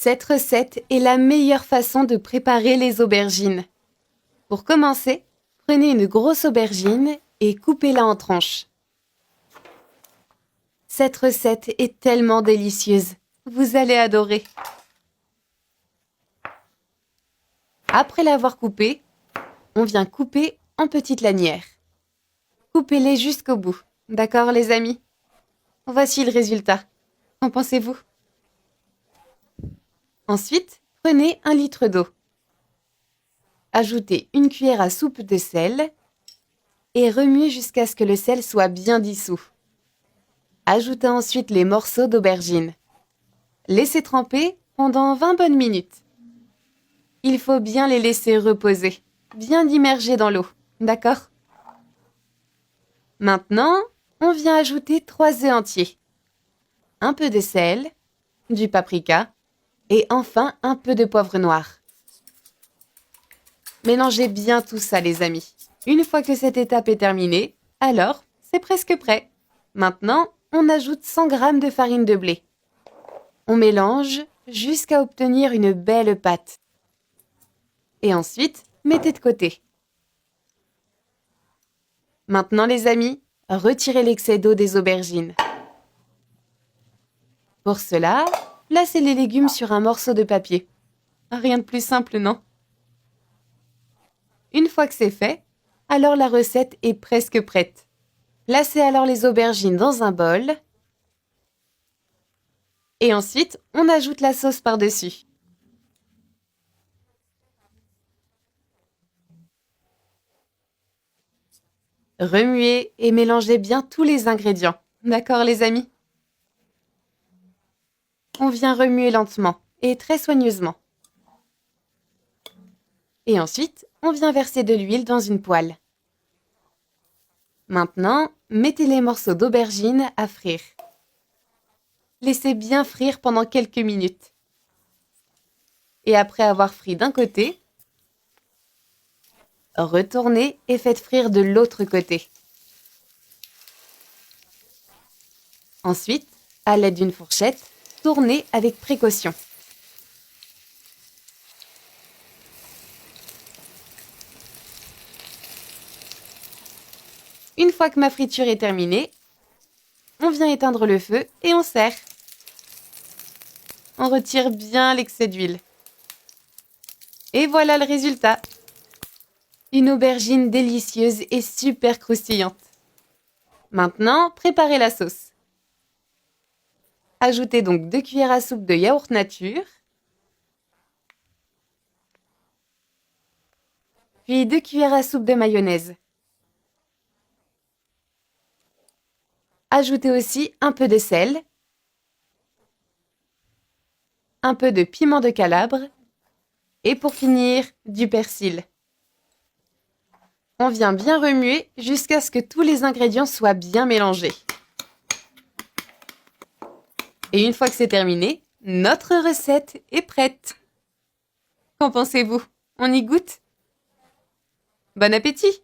Cette recette est la meilleure façon de préparer les aubergines. Pour commencer, prenez une grosse aubergine et coupez-la en tranches. Cette recette est tellement délicieuse, vous allez adorer. Après l'avoir coupée, on vient couper en petites lanières. Coupez-les jusqu'au bout, d'accord les amis? Voici le résultat. Qu'en pensez-vous? Ensuite, prenez 1 litre d'eau. Ajoutez une cuillère à soupe de sel et remuez jusqu'à ce que le sel soit bien dissous. Ajoutez ensuite les morceaux d'aubergine. Laissez tremper pendant 20 bonnes minutes. Il faut bien les laisser reposer, bien immergés dans l'eau, d'accord? Maintenant, on vient ajouter 3 œufs entiers, un peu de sel, du paprika et enfin un peu de poivre noir. Mélangez bien tout ça les amis. Une fois que cette étape est terminée, alors c'est presque prêt. Maintenant, on ajoute 100 g de farine de blé. On mélange jusqu'à obtenir une belle pâte. Et ensuite, mettez de côté. Maintenant les amis, retirez l'excès d'eau des aubergines. Pour cela, placez les légumes sur un morceau de papier. Rien de plus simple, non? Une fois que c'est fait, alors la recette est presque prête. Placez alors les aubergines dans un bol. Et ensuite, on ajoute la sauce par-dessus. Remuez et mélangez bien tous les ingrédients. D'accord les amis? On vient remuer lentement et très soigneusement. Et ensuite, on vient verser de l'huile dans une poêle. Maintenant, mettez les morceaux d'aubergine à frire. Laissez bien frire pendant quelques minutes. Et après avoir frit d'un côté, retournez et faites frire de l'autre côté. Ensuite, à l'aide d'une fourchette, tournez avec précaution. Une fois que ma friture est terminée, on vient éteindre le feu et on sert. On retire bien l'excès d'huile. Et voilà le résultat. Une aubergine délicieuse et super croustillante. Maintenant, préparez la sauce. Ajoutez donc 2 cuillères à soupe de yaourt nature, puis 2 cuillères à soupe de mayonnaise. Ajoutez aussi un peu de sel, un peu de piment de Calabre et pour finir, du persil. On vient bien remuer jusqu'à ce que tous les ingrédients soient bien mélangés. Et une fois que c'est terminé, notre recette est prête. Qu'en pensez-vous? On y goûte? Bon appétit!